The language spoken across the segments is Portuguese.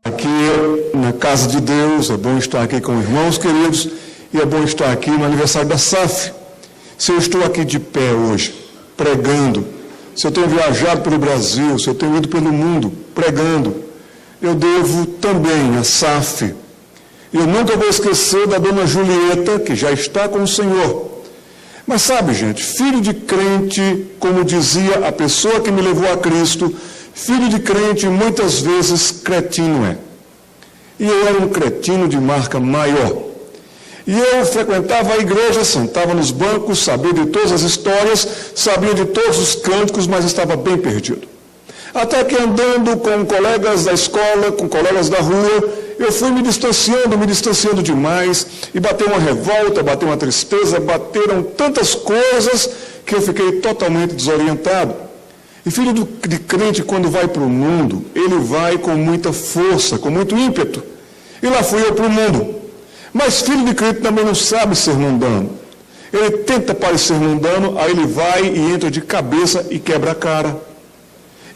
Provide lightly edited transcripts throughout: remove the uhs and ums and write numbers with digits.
Aqui na casa de Deus, é bom estar aqui com irmãos queridos e é bom estar aqui no aniversário da SAF. Se eu estou aqui de pé hoje, pregando, se eu tenho viajado pelo Brasil, se eu tenho ido pelo mundo pregando, eu devo também à SAF. Eu nunca vou esquecer da dona Julieta, que já está com o Senhor. Mas sabe, gente, filho de crente, como dizia a pessoa que me levou a Cristo, filho de crente muitas vezes cretino é. E eu era um cretino de marca maior. E eu frequentava a igreja, sentava nos bancos, sabia de todas as histórias, sabia de todos os cânticos, mas estava bem perdido. Até que andando com colegas da escola, com colegas da rua, eu fui me distanciando demais, e bateu uma revolta, bateu uma tristeza, bateram tantas coisas que eu fiquei totalmente desorientado. E filho de crente, quando vai para o mundo, ele vai com muita força, com muito ímpeto. E lá fui eu para o mundo. Mas filho de crente também não sabe ser mundano. Ele tenta parecer mundano, aí ele vai e entra de cabeça e quebra a cara.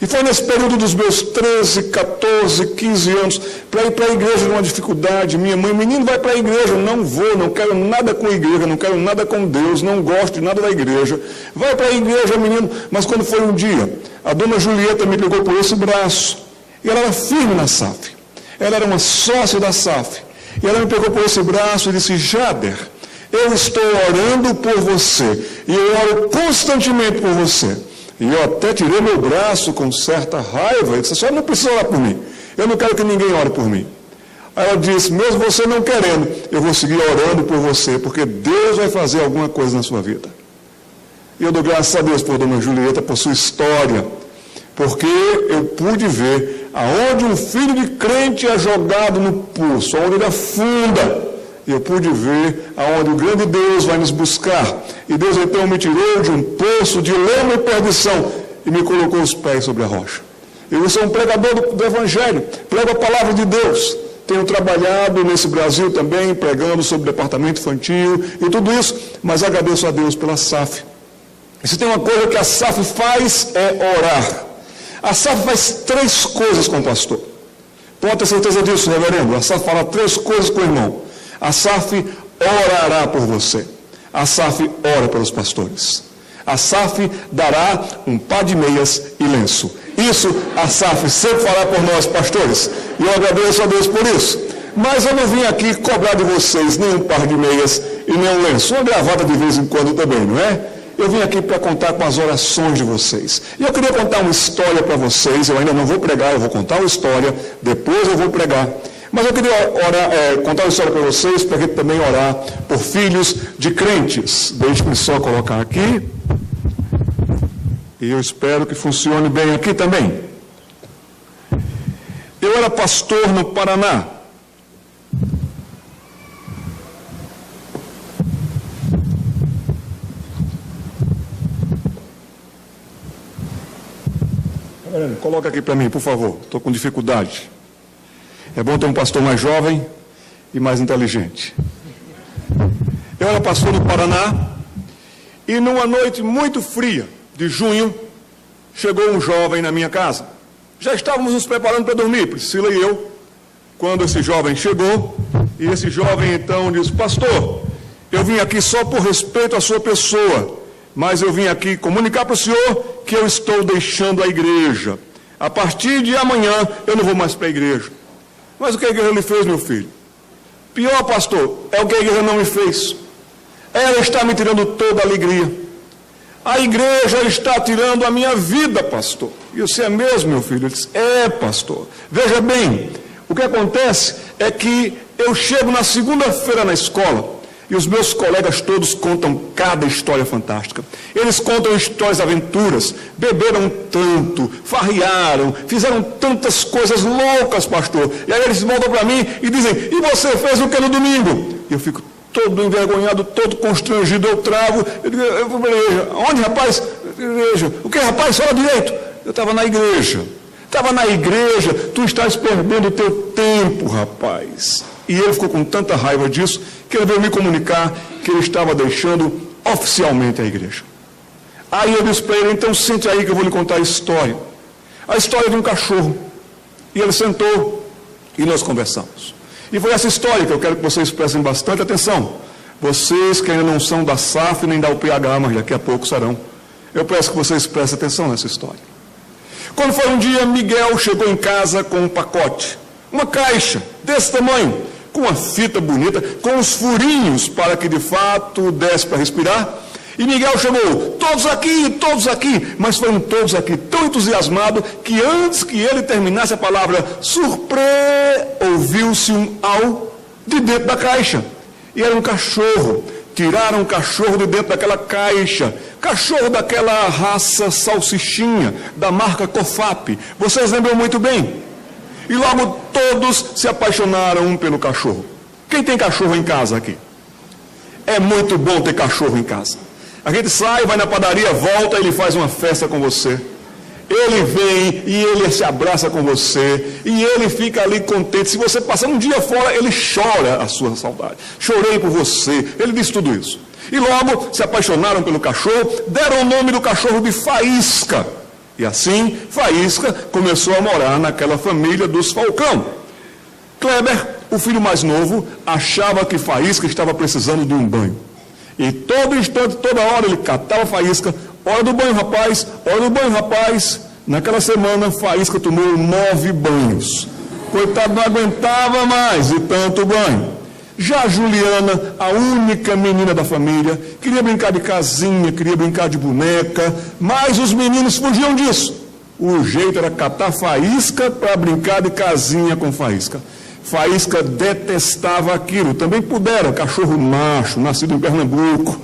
E foi nesse período dos meus 13, 14, 15 anos, para ir para a igreja numa dificuldade. Minha mãe, menino, vai para a igreja. Não vou, não quero nada com a igreja, não quero nada com Deus, não gosto de nada da igreja. Vai para a igreja, menino. Mas quando foi um dia, a dona Julieta me pegou por esse braço, e ela era firme na SAF. Ela era uma sócia da SAF. E ela me pegou por esse braço e disse: Jader, eu estou orando por você, e eu oro constantemente por você. E eu até tirei meu braço com certa raiva. Eu disse: a senhora não precisa orar por mim. Eu não quero que ninguém ore por mim. Aí ela disse: mesmo você não querendo, eu vou seguir orando por você, porque Deus vai fazer alguma coisa na sua vida. E eu dou graças a Deus por dona Julieta, por sua história, porque eu pude ver aonde um filho de crente é jogado no poço, aonde ele afunda. Eu pude ver aonde o grande Deus vai nos buscar. E Deus então me tirou de um poço de lama e perdição e me colocou os pés sobre a rocha. Eu sou um pregador do Evangelho, prego a palavra de Deus. Tenho trabalhado nesse Brasil também, pregando sobre o departamento infantil e tudo isso, mas agradeço a Deus pela SAF. E se tem uma coisa que a SAF faz é orar. A SAF faz 3 coisas com o pastor. Pode ter certeza disso, reverendo. A SAF fala 3 coisas com o irmão. A SAF orará por você. A SAF ora pelos pastores. A SAF dará um par de meias e lenço. Isso a SAF sempre fará por nós, pastores. E eu agradeço a Deus por isso. Mas eu não vim aqui cobrar de vocês nem um par de meias e nem um lenço. Uma gravata de vez em quando também, não é? Eu vim aqui para contar com as orações de vocês. E eu queria contar uma história para vocês. Eu ainda não vou pregar, eu vou contar uma história. Depois eu vou pregar. Mas eu queria contar uma história para vocês, para que também orar por filhos de crentes. Deixe-me só colocar aqui. E eu espero que funcione bem aqui também. Eu era pastor no Paraná. Coloca aqui para mim, por favor. Estou com dificuldade. É bom ter um pastor mais jovem e mais inteligente. Eu era pastor no Paraná e numa noite muito fria de junho, chegou um jovem na minha casa. Já estávamos nos preparando para dormir, Priscila e eu, quando esse jovem chegou, e esse jovem então disse: pastor, eu vim aqui só por respeito à sua pessoa, mas eu vim aqui comunicar para o senhor que eu estou deixando a igreja. A partir de amanhã eu não vou mais para a igreja. Mas o que a igreja lhe fez, meu filho? Pior, pastor, é o que a igreja não me fez. Ela está me tirando toda a alegria. A igreja está tirando a minha vida, pastor. E você é mesmo, meu filho? Ele disse: é, pastor. Veja bem, o que acontece é que eu chego na segunda-feira na escola e os meus colegas todos contam cada história fantástica. Eles contam histórias, aventuras, beberam tanto, farrearam, fizeram tantas coisas loucas, pastor. E aí eles voltam para mim e dizem: e você fez o que no domingo? E eu fico todo envergonhado, todo constrangido, eu travo. Eu vou para a igreja. Onde, rapaz? Igreja. O que, rapaz? Fala direito. Eu estava na igreja. Estava na igreja. Tu estás perdendo o teu tempo, rapaz. E ele ficou com tanta raiva disso que ele veio me comunicar que ele estava deixando oficialmente a igreja. Aí eu disse para ele: então sente aí que eu vou lhe contar a história. A história de um cachorro. E ele sentou. E nós conversamos. E foi essa história que eu quero que vocês prestem bastante atenção. Vocês que ainda não são da SAF nem da UPH, mas daqui a pouco serão. Eu peço que vocês prestem atenção nessa história. Quando foi um dia, Miguel chegou em casa com um pacote, uma caixa desse tamanho, com uma fita bonita, com os furinhos para que de fato desse para respirar. E Miguel chamou, todos aqui, mas foram todos aqui tão entusiasmados que antes que ele terminasse a palavra ouviu-se um au de dentro da caixa. E era um cachorro. Tiraram um cachorro de dentro daquela caixa. Cachorro daquela raça salsichinha, da marca Cofap. Vocês lembram muito bem. E logo todos se apaixonaram um pelo cachorro. Quem tem cachorro em casa aqui? É muito bom ter cachorro em casa. A gente sai, vai na padaria, volta, ele faz uma festa com você. Ele vem e ele se abraça com você. E ele fica ali contente. Se você passar um dia fora, ele chora a sua saudade. Chorei por você. Ele diz tudo isso. E logo se apaixonaram pelo cachorro, deram o nome do cachorro de Faísca. E assim, Faísca começou a morar naquela família dos Falcão. Kleber, o filho mais novo, achava que Faísca estava precisando de um banho. E todo instante, toda hora, ele catava Faísca. Hora do banho, rapaz. Hora do banho, rapaz. Naquela semana, Faísca tomou 9 banhos. Coitado, não aguentava mais de tanto banho. Já Juliana, a única menina da família, queria brincar de casinha, queria brincar de boneca, mas os meninos fugiam disso. O jeito era catar Faísca para brincar de casinha com Faísca. Faísca detestava aquilo. Também pudera, cachorro macho, nascido em Pernambuco.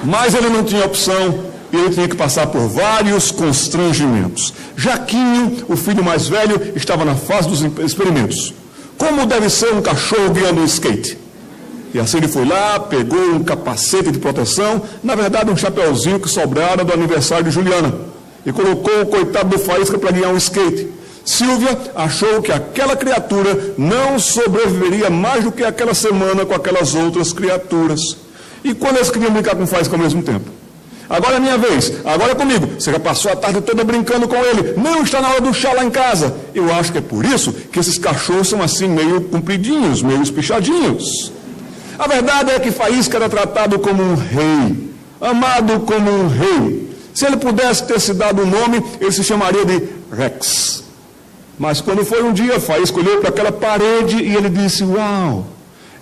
Mas ele não tinha opção e ele tinha que passar por vários constrangimentos. Jaquinho, o filho mais velho, estava na fase dos experimentos. Como deve ser um cachorro guiando um skate? E assim ele foi lá, pegou um capacete de proteção, na verdade um chapeuzinho que sobrara do aniversário de Juliana, e colocou o coitado do Faísca para guiar um skate. Silvia achou que aquela criatura não sobreviveria mais do que aquela semana com aquelas outras criaturas. E quando eles queriam brincar com Faísca ao mesmo tempo? Agora é minha vez, agora é comigo. Você já passou a tarde toda brincando com ele. Não está na hora do chá lá em casa. Eu acho que é por isso que esses cachorros são assim meio compridinhos, meio espichadinhos. A verdade é que Faísca era tratado como um rei, amado como um rei. Se ele pudesse ter se dado o nome, ele se chamaria de Rex. Mas quando foi um dia, Faísca olhou para aquela parede e ele disse, uau.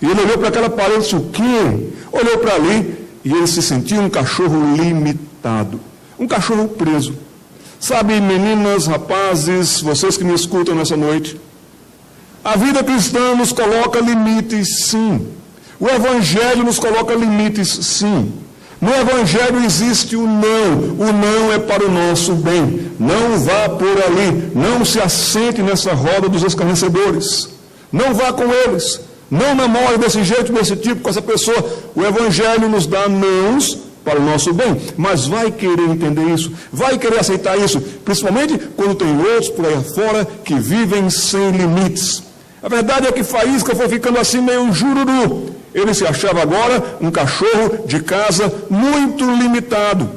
E ele olhou para aquela parede e disse, o quê? Olhou para ali e ele se sentia um cachorro limitado, um cachorro preso. Sabe, meninas, rapazes, vocês que me escutam nessa noite, a vida cristã nos coloca limites, sim. O Evangelho nos coloca limites, sim. No Evangelho existe o não é para o nosso bem. Não vá por ali, não se assente nessa roda dos escarnecedores. Não vá com eles. Não namore desse jeito, desse tipo, com essa pessoa. O Evangelho nos dá nãos para o nosso bem, mas vai querer entender isso, vai querer aceitar isso, principalmente quando tem outros por aí fora que vivem sem limites. A verdade é que Faísca foi ficando assim meio jururu. Ele se achava agora um cachorro de casa muito limitado.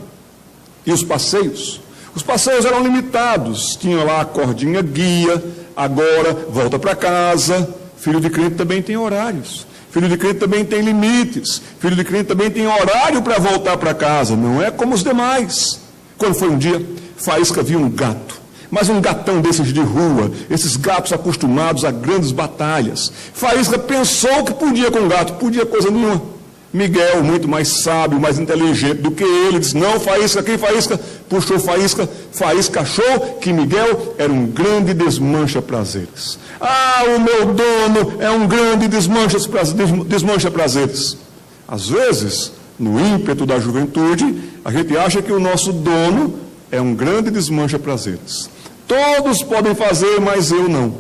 E os passeios? Os passeios eram limitados. Tinha lá a cordinha guia, agora volta para casa. Filho de crente também tem horários. Filho de crente também tem limites. Filho de crente também tem horário para voltar para casa. Não é como os demais. Quando foi um dia, Faísca viu um gato. Mas um gatão desses de rua, esses gatos acostumados a grandes batalhas. Faísca pensou que podia com o gato, podia coisa nenhuma. Miguel, muito mais sábio, mais inteligente do que ele, disse, não, Faísca, quem Faísca? Puxou Faísca, Faísca achou que Miguel era um grande desmancha-prazeres. Ah, o meu dono é um grande desmancha-prazeres. Às vezes, no ímpeto da juventude, a gente acha que o nosso dono é um grande desmancha-prazeres. Todos podem fazer, mas eu não.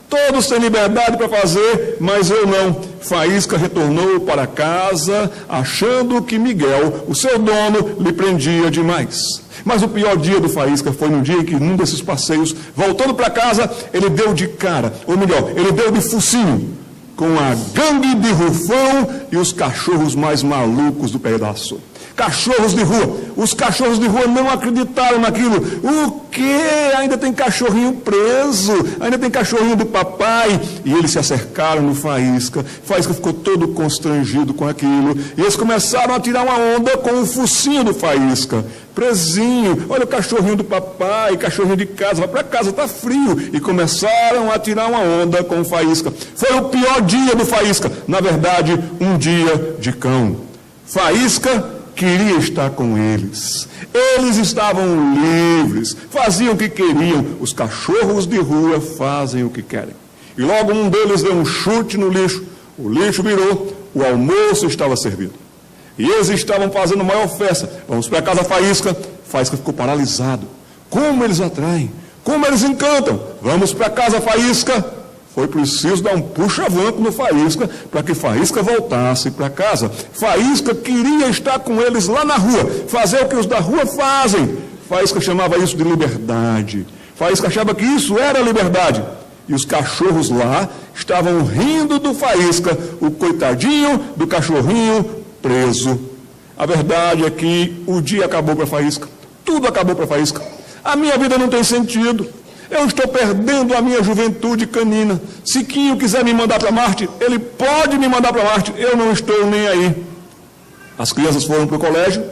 Todos têm liberdade para fazer, mas eu não. Faísca retornou para casa, achando que Miguel, o seu dono, lhe prendia demais. Mas o pior dia do Faísca foi no dia em que, num desses passeios, voltando para casa, ele deu de cara, ou melhor, ele deu de focinho, com a gangue de Rufão e os cachorros mais malucos do pedaço. cachorros de rua. Os cachorros de rua não acreditaram naquilo. O quê? Ainda tem cachorrinho preso, ainda tem cachorrinho do papai. E eles se acercaram no Faísca. Faísca ficou todo constrangido com aquilo. E eles começaram a tirar uma onda com o focinho do Faísca. Presinho, olha o cachorrinho do papai, cachorrinho de casa, vai para casa, está frio. E começaram a tirar uma onda com o Faísca. Foi o pior dia do Faísca. Na verdade, um dia de cão. Faísca queria estar com eles. Eles estavam livres, faziam o que queriam. Os cachorros de rua fazem o que querem. E logo um deles deu um chute no lixo. O lixo virou, o almoço estava servido. E eles estavam fazendo maior festa. Vamos para a casa Faísca. Faísca ficou paralisado. Como eles atraem, como eles encantam. Vamos para a casa Faísca. Foi preciso dar um puxa-vanco no Faísca para que Faísca voltasse para casa. Faísca queria estar com eles lá na rua, fazer o que os da rua fazem. Faísca chamava isso de liberdade. Faísca achava que isso era liberdade. E os cachorros lá estavam rindo do Faísca, o coitadinho do cachorrinho preso. A verdade é que o dia acabou para Faísca. Tudo acabou para Faísca. A minha vida não tem sentido. Eu estou perdendo a minha juventude canina. Se Quinho quiser me mandar para Marte, ele pode me mandar para Marte. Eu não estou nem aí. As crianças foram para o colégio.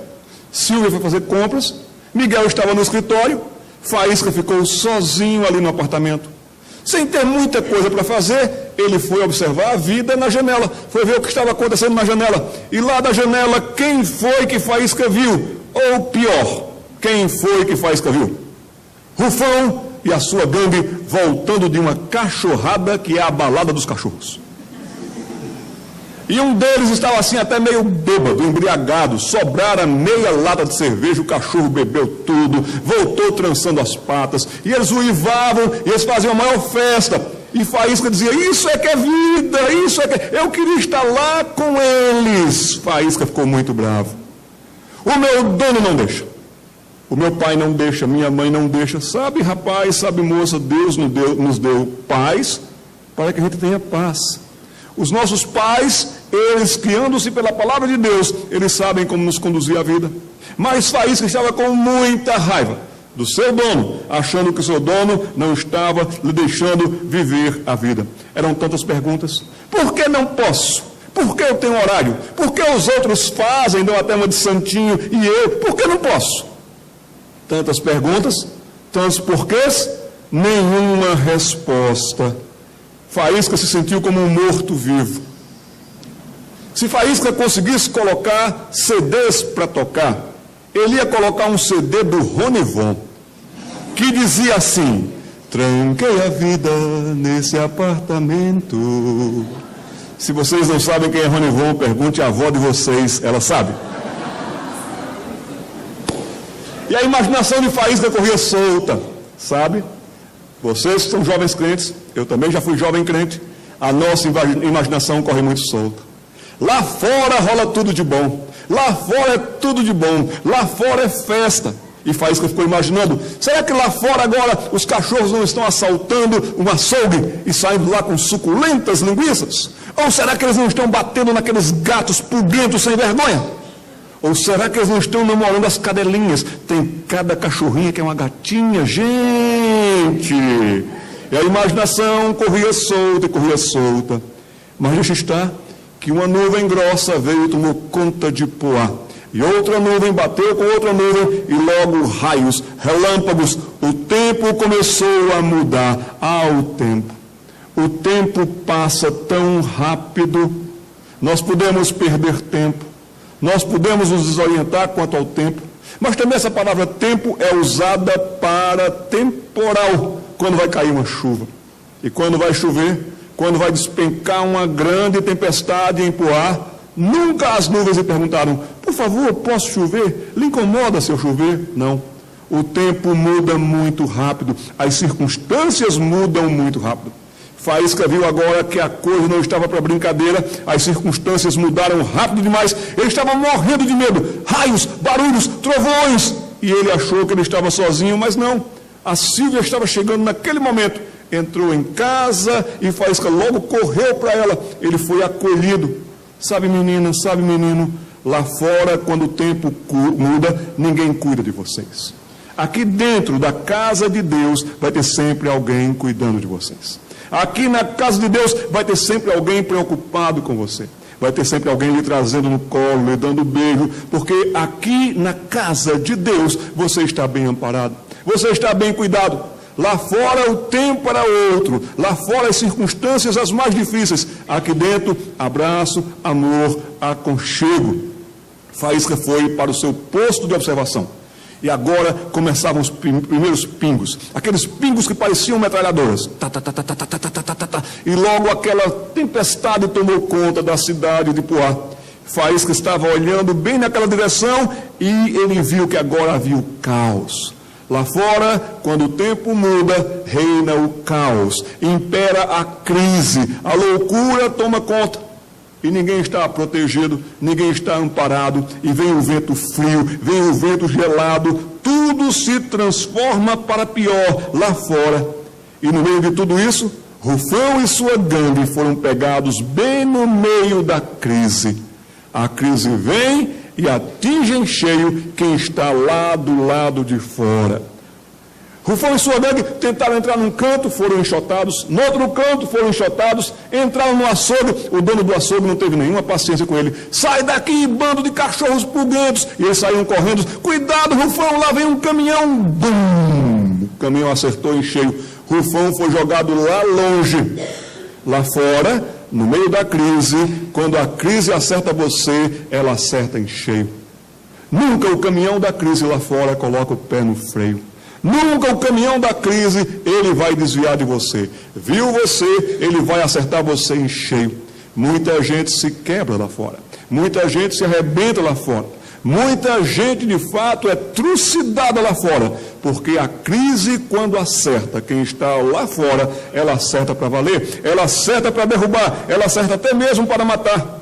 Silvia foi fazer compras. Miguel estava no escritório. Faísca ficou sozinho ali no apartamento. Sem ter muita coisa para fazer, ele foi observar a vida na janela. Foi ver o que estava acontecendo na janela. E lá da janela, quem foi que Faísca viu? Ou pior, quem foi que Faísca viu? Rufão e a sua gangue voltando de uma cachorrada que é a balada dos cachorros. E um deles estava assim até meio bêbado, embriagado, sobrara meia lata de cerveja, o cachorro bebeu tudo, voltou trançando as patas, e eles uivavam, e eles faziam a maior festa. E Faísca dizia, isso é que é vida, isso é que... Eu queria estar lá com eles. Faísca ficou muito bravo. O meu dono não deixa. O meu pai não deixa, minha mãe não deixa. Sabe, rapaz, sabe, moça, Deus nos deu paz para que a gente tenha paz. Os nossos pais, eles guiando-se pela palavra de Deus, eles sabem como nos conduzir a vida. Mas Faísca estava com muita raiva do seu dono, achando que o seu dono não estava lhe deixando viver a vida. Eram tantas perguntas. Por que não posso? Por que eu tenho horário? Por que os outros fazem, dão até uma de santinho, e eu? Por que não posso? Tantas perguntas, tantos porquês, nenhuma resposta. Faísca se sentiu como um morto-vivo. Se Faísca conseguisse colocar CDs para tocar, ele ia colocar um CD do Ronivon, que dizia assim, tranquei a vida nesse apartamento. Se vocês não sabem quem é Ronivon, pergunte à avó de vocês, ela sabe. E a imaginação de Faísca corria solta, sabe? Vocês são jovens crentes, eu também já fui jovem crente, a nossa imaginação corre muito solta. Lá fora rola tudo de bom, lá fora é tudo de bom, lá fora é festa. E Faísca ficou imaginando, será que lá fora agora os cachorros não estão assaltando um açougue e saindo lá com suculentas linguiças? Ou será que eles não estão batendo naqueles gatos pulguentos sem vergonha? Ou será que eles não estão namorando as cadelinhas? Tem cada cachorrinha que é uma gatinha, gente. E a imaginação corria solta e corria solta. Mas deixa estar que uma nuvem grossa veio e tomou conta de Poá. E outra nuvem bateu com outra nuvem e logo raios, relâmpagos. O tempo começou a mudar ao tempo. O tempo passa tão rápido. Nós podemos perder tempo. Nós podemos nos desorientar quanto ao tempo, mas também essa palavra tempo é usada para temporal, quando vai cair uma chuva. E quando vai chover, quando vai despencar uma grande tempestade em Poá, nunca as nuvens lhe perguntaram, por favor, posso chover? Lhe incomoda se eu chover? Não. O tempo muda muito rápido, as circunstâncias mudam muito rápido. Faísca viu agora que a coisa não estava para brincadeira, as circunstâncias mudaram rápido demais, ele estava morrendo de medo, raios, barulhos, trovões, e ele achou que ele estava sozinho, mas não, a Silvia estava chegando naquele momento, entrou em casa e Faísca logo correu para ela, ele foi acolhido, sabe menina, sabe menino, Lá fora, quando o tempo muda, ninguém cuida de vocês. Aqui dentro da casa de Deus, vai ter sempre alguém cuidando de vocês. Aqui na casa de Deus, vai ter sempre alguém preocupado com você. Vai ter sempre alguém lhe trazendo no colo, lhe dando beijo, porque aqui na casa de Deus, você está bem amparado. Você está bem cuidado. Lá fora o tempo era outro. Lá fora as circunstâncias as mais difíceis. Aqui dentro, abraço, amor, aconchego. Faísca foi para o seu posto de observação. E agora começavam os primeiros pingos. Aqueles pingos que pareciam metralhadoras. E logo aquela tempestade tomou conta da cidade de Poá. Faísca estava olhando bem naquela direção e ele viu que agora havia o caos. Lá fora, quando o tempo muda, reina o caos. Impera a crise. A loucura toma conta. E ninguém está protegido, ninguém está amparado, e vem o vento frio, vem o vento gelado, tudo se transforma para pior lá fora. E no meio de tudo isso, Rufão e sua gangue foram pegados bem no meio da crise. A crise vem e atinge em cheio quem está lá do lado de fora. Rufão e sua gangue tentaram entrar num canto, foram enxotados. No outro canto, foram enxotados. Entraram no açougue. O dono do açougue não teve nenhuma paciência com ele. Sai daqui, bando de cachorros pulguentos. E eles saíram correndo. Cuidado, Rufão, lá vem um caminhão. Bum! O caminhão acertou em cheio. Rufão foi jogado lá longe. Lá fora, no meio da crise, quando a crise acerta você, ela acerta em cheio. Nunca o caminhão da crise lá fora coloca o pé no freio. Nunca o caminhão da crise, ele vai desviar de você. Viu você, ele vai acertar você em cheio. Muita gente se quebra lá fora. Muita gente se arrebenta lá fora. Muita gente, de fato, é trucidada lá fora. Porque a crise, quando acerta quem está lá fora, ela acerta para valer. Ela acerta para derrubar. Ela acerta até mesmo para matar.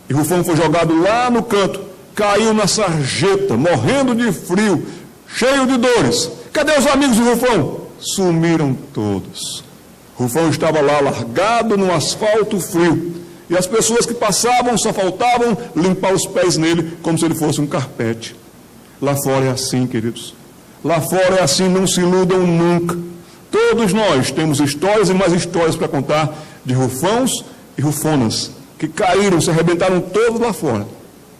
E Rufão foi jogado lá no canto. Caiu na sarjeta, morrendo de frio, cheio de dores. Cadê os amigos de Rufão? Sumiram todos. Rufão estava lá largado no asfalto frio. E as pessoas que passavam só faltavam limpar os pés nele como se ele fosse um carpete. Lá fora é assim, queridos. Lá fora é assim, não se iludam nunca. Todos nós temos histórias e mais histórias para contar de Rufãos e Rufonas que caíram, se arrebentaram todos lá fora.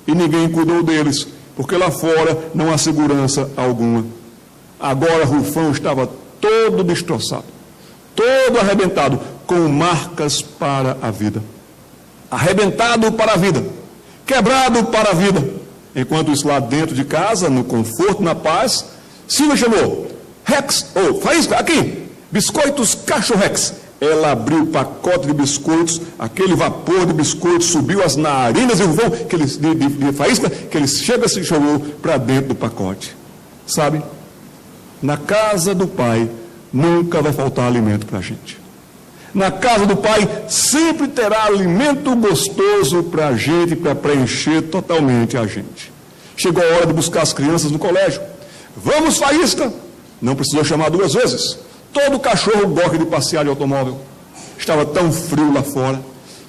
E ninguém cuidou deles, porque lá fora não há segurança alguma. Agora Rufão estava todo destroçado, todo arrebentado, com marcas para a vida. Arrebentado para a vida, quebrado para a vida. Enquanto isso lá dentro de casa, no conforto, na paz, Silvia chamou, Rex, Faísca, aqui, biscoitos Cachorrex. Ela abriu o pacote de biscoitos, aquele vapor de biscoitos subiu as narinas de Rufão, de Faísca, que ele chega e se jogou para dentro do pacote. Sabe? Na casa do Pai, nunca vai faltar alimento para a gente. Na casa do Pai, sempre terá alimento gostoso para a gente, para preencher totalmente a gente. Chegou a hora de buscar as crianças no colégio. Vamos, Faísca! Não precisou chamar 2 vezes. Todo cachorro gosta de passear de automóvel. Estava tão frio lá fora.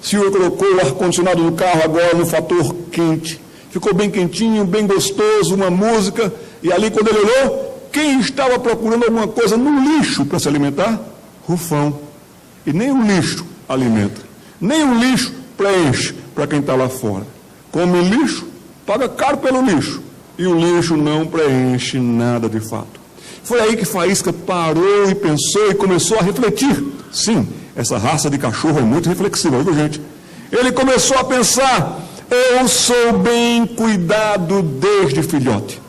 O senhor colocou o ar-condicionado do carro agora no fator quente. Ficou bem quentinho, bem gostoso, uma música. E ali, quando ele olhou, quem estava procurando alguma coisa no lixo para se alimentar? Rufão. E nem o lixo alimenta. Nem o lixo preenche para quem está lá fora. Come lixo, paga caro pelo lixo. E o lixo não preenche nada de fato. Foi aí que Faísca parou e pensou e começou a refletir. Sim, essa raça de cachorro é muito reflexiva, viu, gente? Ele começou a pensar, eu sou bem cuidado desde filhote.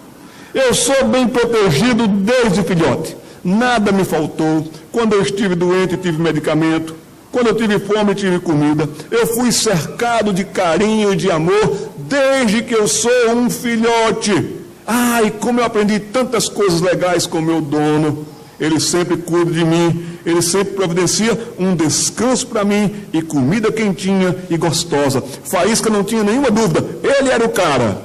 Eu sou bem protegido desde filhote. Nada me faltou. Quando eu estive doente, tive medicamento. Quando eu tive fome, tive comida. Eu fui cercado de carinho e de amor desde que eu sou um filhote. Ai, como eu aprendi tantas coisas legais com o meu dono. Ele sempre cuida de mim. Ele sempre providencia um descanso para mim e comida quentinha e gostosa. Faísca não tinha nenhuma dúvida. Ele era o cara.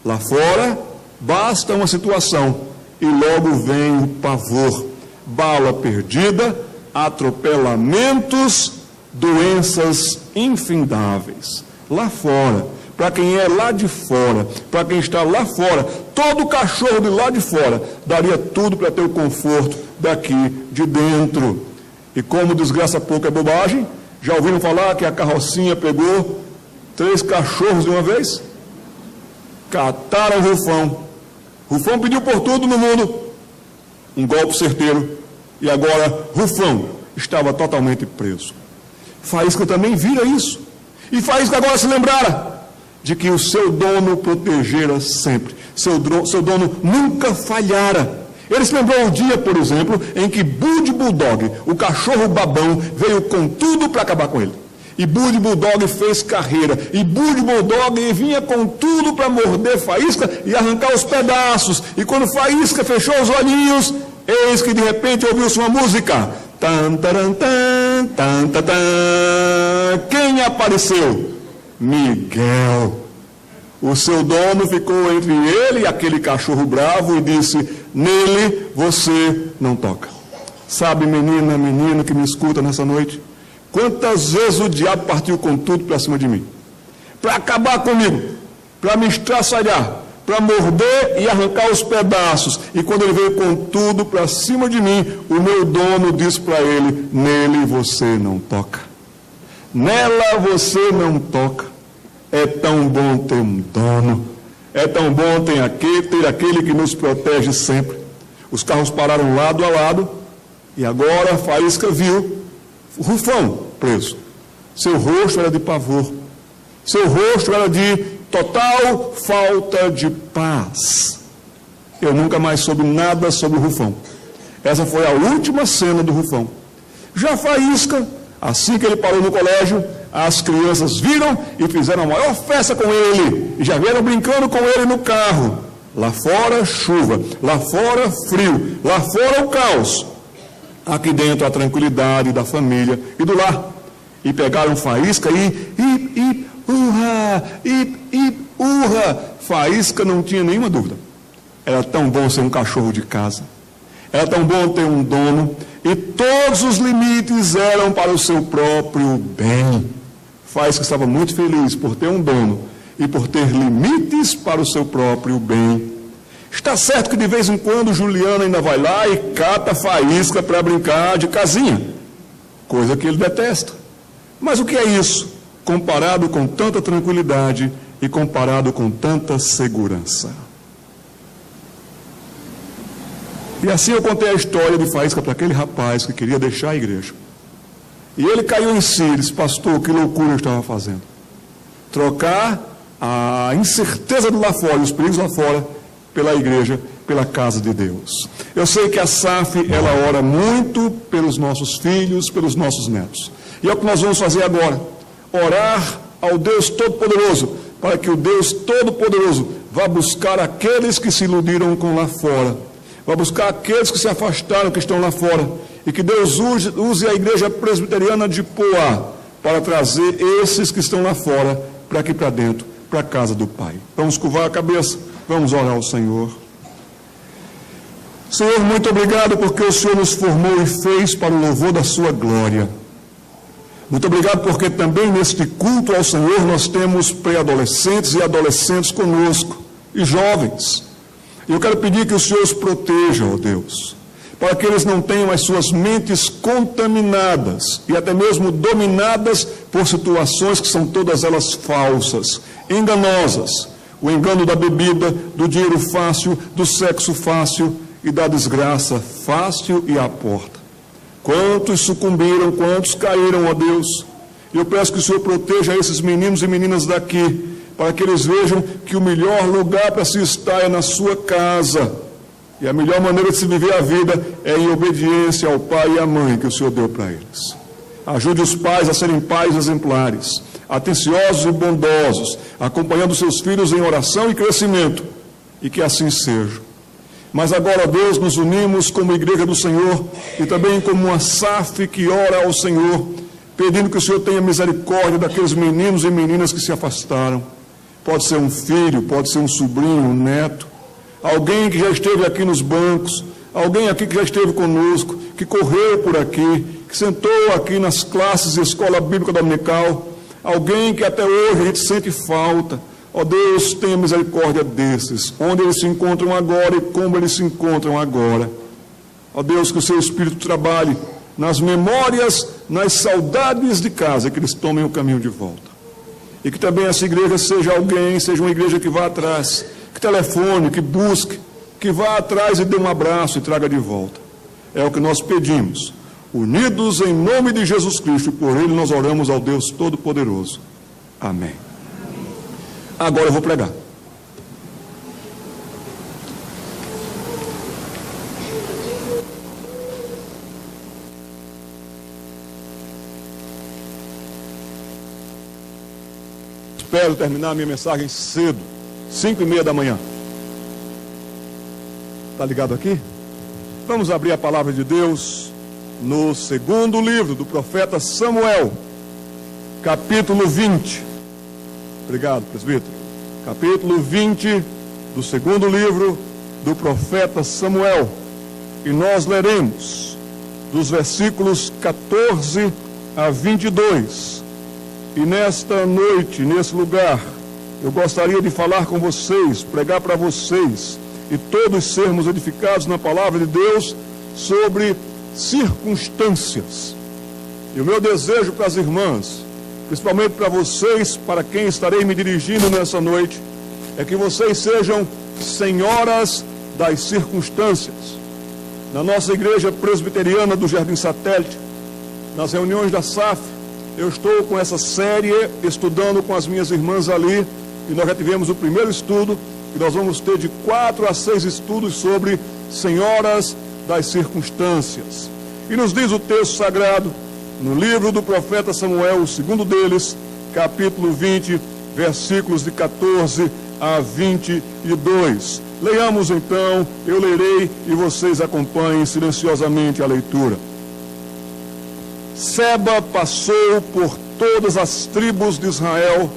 Lá fora, basta uma situação e logo vem o pavor. Bala perdida, atropelamentos, doenças infindáveis. Lá fora, para quem é lá de fora, para quem está lá fora, todo cachorro de lá de fora daria tudo para ter o conforto daqui de dentro. E como desgraça pouco é bobagem, já ouviram falar que a carrocinha pegou 3 cachorros de uma vez? Cataram o Rufão. Rufão pediu por tudo no mundo um golpe certeiro, e agora Rufão estava totalmente preso. Faísca também vira isso, e Faísca agora se lembrara de que o seu dono protegera sempre, seu dono nunca falhara. Ele se lembrou um dia, por exemplo, em que Bud Bulldog, o cachorro babão, veio com tudo para acabar com ele. E Bud Bulldog fez carreira, e Bud Bulldog vinha com tudo para morder Faísca e arrancar os pedaços. E quando Faísca fechou os olhinhos, eis que de repente ouviu-se uma música. Tan, taran, tan, tan, tan, tan. Quem apareceu? Miguel. O seu dono ficou entre ele e aquele cachorro bravo e disse: nele você não toca. Sabe, menina, menino que me escuta nessa noite, quantas vezes o diabo partiu com tudo para cima de mim? Para acabar comigo, para me estraçalhar, para morder e arrancar os pedaços. E quando ele veio com tudo para cima de mim, o meu dono disse para ele: nele você não toca. Nela você não toca. É tão bom ter um dono, é tão bom ter aquele que nos protege sempre. Os carros pararam lado a lado, e agora a Faísca viu o Rufão preso. Seu rosto era de pavor, seu rosto era de total falta de paz. Eu nunca mais soube nada sobre o Rufão. Essa foi a última cena do Rufão. Já Faísca, assim que ele parou no colégio, as crianças viram e fizeram a maior festa com ele, e já vieram brincando com ele no carro. Lá fora chuva, lá fora frio, lá fora o caos. Aqui dentro a tranquilidade da família e do lar. E pegaram Faísca e urra. Faísca não tinha nenhuma dúvida. Era tão bom ser um cachorro de casa. Era tão bom ter um dono. E todos os limites eram para o seu próprio bem. Faísca estava muito feliz por ter um dono e por ter limites para o seu próprio bem. Está certo que de vez em quando Juliano ainda vai lá e cata Faísca para brincar de casinha, coisa que ele detesta. Mas o que é isso, comparado com tanta tranquilidade e comparado com tanta segurança? E assim eu contei a história de Faísca para aquele rapaz que queria deixar a igreja. E ele caiu em si e disse: pastor, que loucura eu estava fazendo. Trocar a incerteza do lá fora, os perigos lá fora, pela igreja, pela casa de Deus. Eu sei que a SAF, ela ora muito pelos nossos filhos, pelos nossos netos. E é o que nós vamos fazer agora. Orar ao Deus Todo-Poderoso, para que o Deus Todo-Poderoso vá buscar aqueles que se iludiram com lá fora. Vá buscar aqueles que se afastaram, que estão lá fora. E que Deus use a igreja presbiteriana de Poá para trazer esses que estão lá fora, para aqui para dentro, para a casa do Pai. Vamos curvar a cabeça, vamos orar ao Senhor. Senhor, muito obrigado porque o Senhor nos formou e fez para o louvor da sua glória. Muito obrigado porque também neste culto ao Senhor nós temos pré-adolescentes e adolescentes conosco, e jovens. E eu quero pedir que o Senhor os proteja, ó Deus, para que eles não tenham as suas mentes contaminadas e até mesmo dominadas por situações que são todas elas falsas, enganosas. O engano da bebida, do dinheiro fácil, do sexo fácil e da desgraça fácil e à porta. Quantos sucumbiram, quantos caíram, ó Deus. E eu peço que o Senhor proteja esses meninos e meninas daqui, para que eles vejam que o melhor lugar para se estar é na sua casa. E a melhor maneira de se viver a vida é em obediência ao pai e à mãe que o Senhor deu para eles. Ajude os pais a serem pais exemplares, atenciosos e bondosos, acompanhando seus filhos em oração e crescimento, e que assim seja. Mas agora, Deus, nos unimos como igreja do Senhor e também como uma SAF que ora ao Senhor, pedindo que o Senhor tenha misericórdia daqueles meninos e meninas que se afastaram. Pode ser um filho, pode ser um sobrinho, um neto, alguém que já esteve aqui nos bancos, alguém aqui que já esteve conosco, que correu por aqui, que sentou aqui nas classes de escola bíblica dominical, alguém que até hoje a gente sente falta. Ó Deus, tenha misericórdia desses, onde eles se encontram agora e como eles se encontram agora. Ó Deus, que o seu Espírito trabalhe nas memórias, nas saudades de casa, que eles tomem o caminho de volta. E que também essa igreja seja alguém, seja uma igreja que vá atrás, que telefone, que busque, que vá atrás e dê um abraço e traga de volta. É o que nós pedimos, unidos em nome de Jesus Cristo, e por ele nós oramos ao Deus Todo-Poderoso. Amém. Agora eu vou pregar. Espero terminar a minha mensagem cedo, 5:30 da manhã. Está ligado aqui? Vamos abrir a palavra de Deus no segundo livro do profeta Samuel, capítulo 20. Obrigado, presbítero. Capítulo 20 do segundo livro do profeta Samuel. E nós leremos dos versículos 14 a 22. E nesta noite, nesse lugar, eu gostaria de falar com vocês, pregar para vocês, e todos sermos edificados na palavra de Deus sobre circunstâncias. E o meu desejo para as irmãs, principalmente para vocês, para quem estarei me dirigindo nessa noite, é que vocês sejam senhoras das circunstâncias. Na nossa igreja presbiteriana do Jardim Satélite, nas reuniões da SAF, eu estou com essa série, estudando com as minhas irmãs ali, e nós já tivemos o primeiro estudo, e nós vamos ter de 4 a 6 estudos sobre senhoras das circunstâncias. E nos diz o texto sagrado, no livro do profeta Samuel, o segundo deles, capítulo 20, versículos de 14 a 22. Leiamos então, eu lerei e vocês acompanhem silenciosamente a leitura. Seba passou por todas as tribos de Israel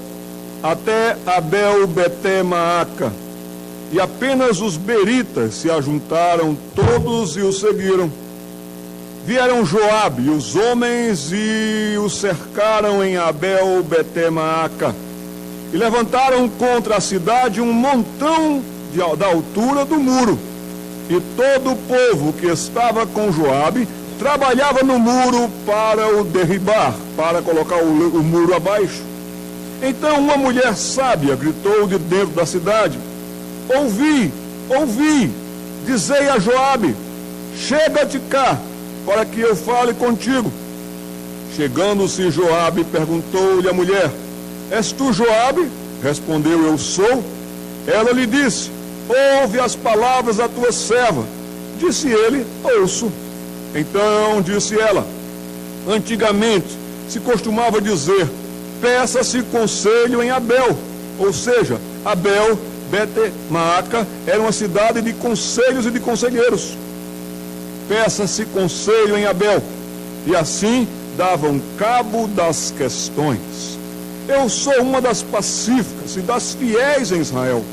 até Abel-Beté-Maaca, e apenas os beritas se ajuntaram todos e o seguiram. Vieram Joabe e os homens e o cercaram em Abel-Beté-Maaca, e levantaram contra a cidade um montão da altura do muro. E todo o povo que estava com Joabe trabalhava no muro para o derribar, para colocar o muro abaixo. Então uma mulher sábia gritou de dentro da cidade: ouvi, dizei a Joabe, chega-te cá, para que eu fale contigo. Chegando-se Joabe, perguntou-lhe a mulher: és tu Joabe? Respondeu: eu sou. Ela lhe disse: ouve as palavras da tua serva. Disse ele: ouço. Então disse ela: antigamente se costumava dizer, peça-se conselho em Abel, ou seja, Abel-Beté-Maaca era uma cidade de conselhos e de conselheiros. Peça-se conselho em Abel, e assim davam cabo das questões. Eu sou uma das pacíficas e das fiéis em Israel,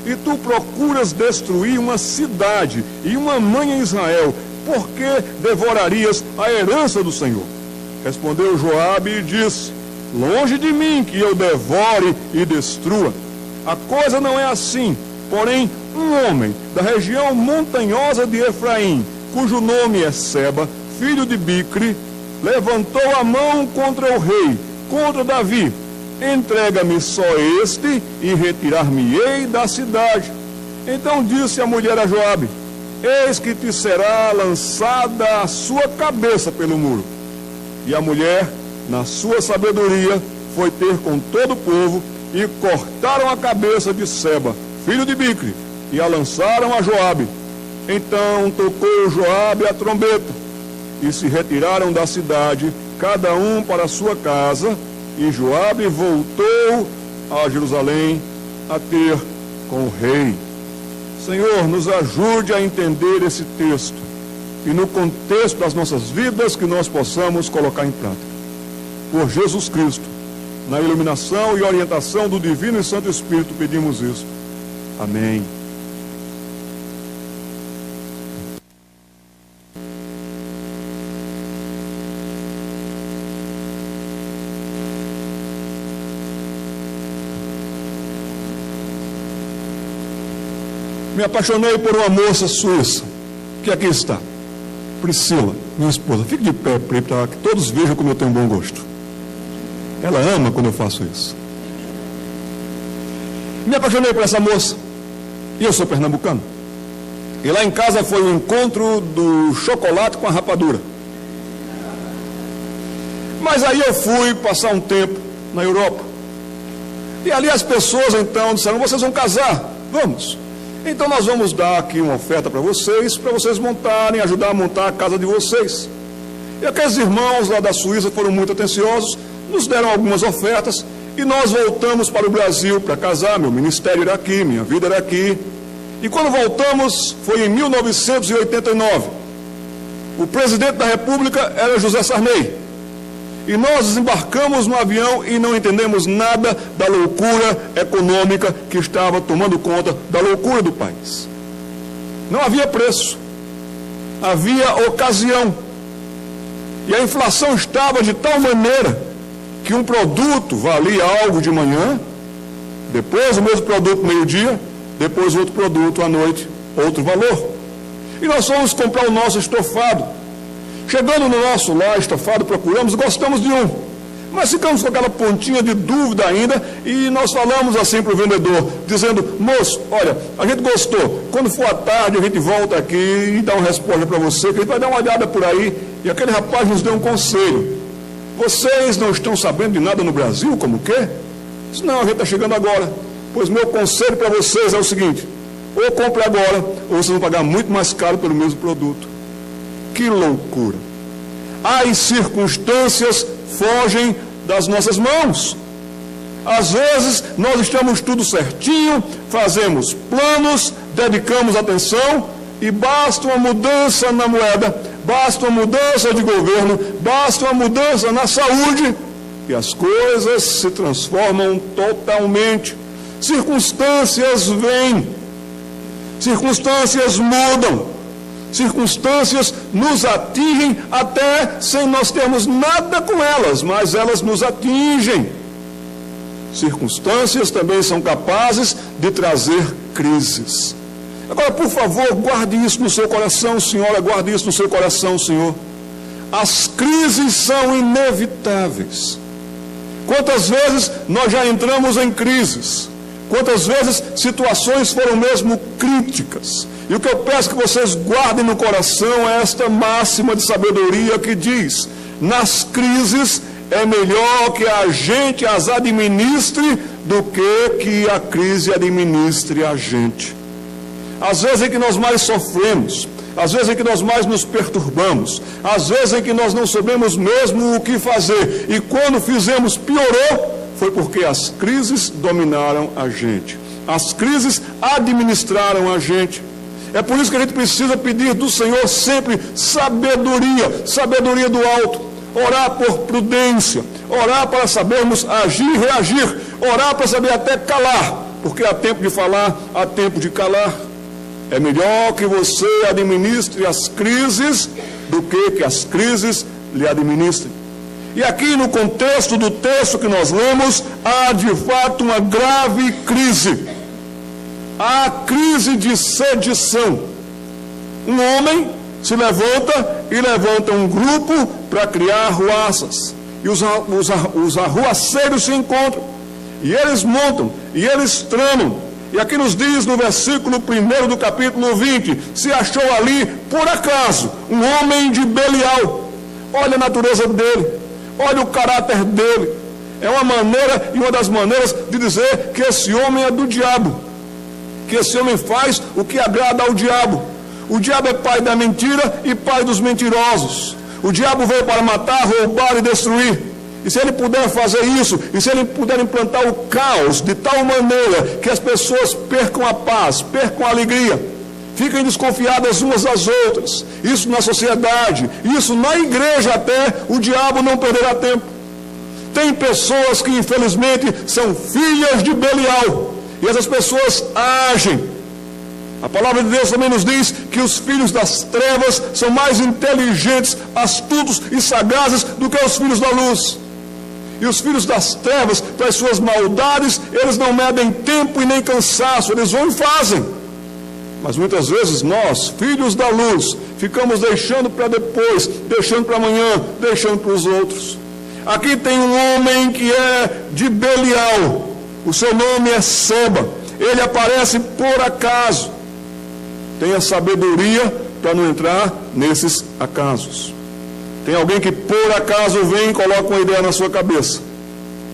e tu procuras destruir uma cidade e uma mãe em Israel, porque devorarias a herança do Senhor. Respondeu Joabe e disse: longe de mim que eu devore e destrua. A coisa não é assim. Porém, um homem da região montanhosa de Efraim, cujo nome é Seba, filho de Bicri, levantou a mão contra o rei, contra Davi. Entrega-me só este e retirar-me-ei da cidade. Então disse a mulher a Joabe: eis que te será lançada a sua cabeça pelo muro. E a mulher, na sua sabedoria, foi ter com todo o povo, e cortaram a cabeça de Seba, filho de Bicri, e a lançaram a Joabe. Então tocou Joabe a trombeta, e se retiraram da cidade, cada um para a sua casa, e Joabe voltou a Jerusalém a ter com o rei. Senhor, nos ajude a entender esse texto, e no contexto das nossas vidas que nós possamos colocar em prática. Por Jesus Cristo, na iluminação e orientação do Divino e Santo Espírito, pedimos isso. Amém. Me apaixonei por uma moça suíça, que aqui está, Priscila, minha esposa. Fique de pé para que todos vejam como eu tenho bom gosto. Ela ama quando eu faço isso. Me apaixonei por essa moça, e eu sou pernambucano. E lá em casa foi o encontro do chocolate com a rapadura. Mas aí eu fui passar um tempo na Europa. E ali as pessoas então disseram: vocês vão casar? Vamos. Então nós vamos dar aqui uma oferta para vocês montarem, ajudar a montar a casa de vocês. E aqueles irmãos lá da Suíça foram muito atenciosos, nos deram algumas ofertas, e nós voltamos para o Brasil para casar. Meu ministério era aqui, minha vida era aqui. E quando voltamos, foi em 1989. O presidente da República era José Sarney. E nós desembarcamos no avião e não entendemos nada da loucura econômica que estava tomando conta da loucura do país. Não havia preço, havia ocasião. E a inflação estava de tal maneira que um produto valia algo de manhã, depois o mesmo produto meio-dia, depois outro produto à noite, outro valor. E nós fomos comprar o nosso estofado. Chegando no nosso lar estofado, procuramos, gostamos de um. Mas ficamos com aquela pontinha de dúvida ainda, e nós falamos assim para o vendedor, dizendo: moço, olha, a gente gostou, quando for à tarde a gente volta aqui e dá uma resposta para você, que a gente vai dar uma olhada por aí. E aquele rapaz nos deu um conselho: vocês não estão sabendo de nada no Brasil, como o quê? Disse: não, a gente está chegando agora. Pois meu conselho para vocês é o seguinte: ou compre agora, ou vocês vão pagar muito mais caro pelo mesmo produto. Que loucura! As circunstâncias fogem das nossas mãos. Às vezes nós estamos tudo certinho, fazemos planos, dedicamos atenção, e basta uma mudança na moeda, basta uma mudança de governo, basta uma mudança na saúde, e as coisas se transformam totalmente. Circunstâncias vêm, circunstâncias mudam, circunstâncias nos atingem até sem nós termos nada com elas, mas elas nos atingem. Circunstâncias também são capazes de trazer crises. Agora, por favor, guarde isso no seu coração, senhora, guarde isso no seu coração, senhor. As crises são inevitáveis. Quantas vezes nós já entramos em crises? Quantas vezes situações foram mesmo críticas? E o que eu peço que vocês guardem no coração é esta máxima de sabedoria que diz: nas crises é melhor que a gente as administre do que a crise administre a gente. Às vezes em que nós mais sofremos, às vezes em que nós mais nos perturbamos, às vezes em que nós não sabemos mesmo o que fazer, e quando fizemos piorou, foi porque as crises dominaram a gente, as crises administraram a gente. É por isso que a gente precisa pedir do Senhor sempre sabedoria, sabedoria do alto, orar por prudência, orar para sabermos agir e reagir, orar para saber até calar, porque há tempo de falar, há tempo de calar. É melhor que você administre as crises do que as crises lhe administrem. E aqui no contexto do texto que nós lemos, há de fato uma grave crise. Há crise de sedição. Um homem se levanta e levanta um grupo para criar arruaças. E os arruaceiros se encontram. E eles montam, e eles tramam. E aqui nos diz no versículo 1 do capítulo 20, se achou ali, por acaso, um homem de Belial. Olha a natureza dele, olha o caráter dele. É uma maneira e uma das maneiras de dizer que esse homem é do diabo, que esse homem faz o que agrada ao diabo. O diabo é pai da mentira e pai dos mentirosos. O diabo veio para matar, roubar e destruir. E se ele puder fazer isso, e se ele puder implantar o caos de tal maneira que as pessoas percam a paz, percam a alegria, fiquem desconfiadas umas das outras, isso na sociedade, isso na igreja até, o diabo não perderá tempo. Tem pessoas que infelizmente são filhas de Belial, e essas pessoas agem. A palavra de Deus também nos diz que os filhos das trevas são mais inteligentes, astutos e sagazes do que os filhos da luz. E os filhos das trevas, para as suas maldades, eles não medem tempo e nem cansaço, eles vão e fazem. Mas muitas vezes nós, filhos da luz, ficamos deixando para depois, deixando para amanhã, deixando para os outros. Aqui tem um homem que é de Belial, o seu nome é Seba, ele aparece por acaso. Tenha sabedoria para não entrar nesses acasos. Tem alguém que por acaso vem e coloca uma ideia na sua cabeça,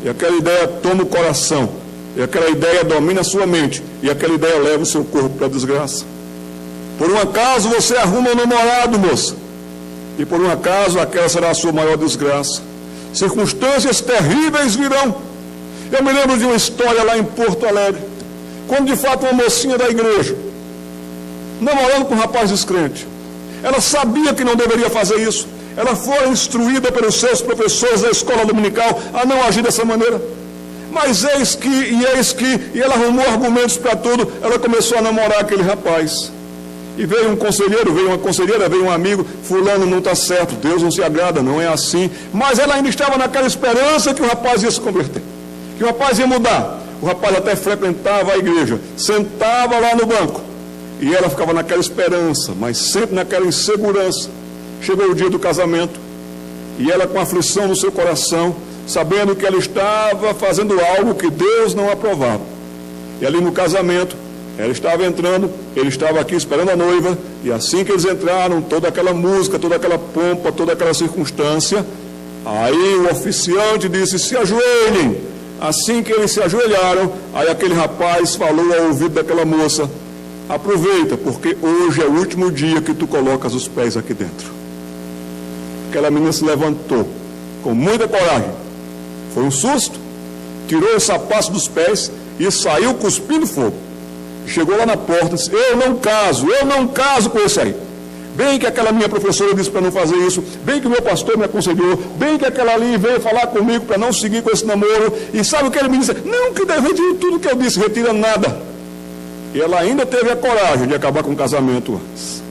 e aquela ideia toma o coração, e aquela ideia domina a sua mente, e aquela ideia leva o seu corpo para a desgraça. Por um acaso você arruma um namorado, moça, e por um acaso aquela será a sua maior desgraça. Circunstâncias terríveis virão. Eu me lembro de uma história lá em Porto Alegre, quando de fato uma mocinha da igreja, namorando com um rapaz descrente, ela sabia que não deveria fazer isso. Ela foi instruída pelos seus professores da escola dominical a não agir dessa maneira. Mas eis que, e ela arrumou argumentos para tudo, ela começou a namorar aquele rapaz. E veio um conselheiro, veio uma conselheira, veio um amigo, fulano não está certo, Deus não se agrada, não é assim. Mas ela ainda estava naquela esperança que o rapaz ia se converter, que o rapaz ia mudar. O rapaz até frequentava a igreja, sentava lá no banco, e ela ficava naquela esperança, mas sempre naquela insegurança. Chegou o dia do casamento, e ela com aflição no seu coração, sabendo que ela estava fazendo algo que Deus não aprovava. E ali no casamento, ela estava entrando, ele estava aqui esperando a noiva, e assim que eles entraram, toda aquela música, toda aquela pompa, toda aquela circunstância, aí o oficiante disse, se ajoelhem. Assim que eles se ajoelharam, aí aquele rapaz falou ao ouvido daquela moça, aproveita, porque hoje é o último dia que tu colocas os pés aqui dentro. Aquela menina se levantou com muita coragem, foi um susto, tirou os sapatos dos pés e saiu cuspindo fogo. Chegou lá na porta e disse, eu não caso com esse aí. Bem que aquela minha professora disse para não fazer isso, bem que o meu pastor me aconselhou, bem que aquela ali veio falar comigo para não seguir com esse namoro, e sabe o que ele me disse? Não, que deve retirar tudo que eu disse, retira nada. E ela ainda teve a coragem de acabar com o casamento antes.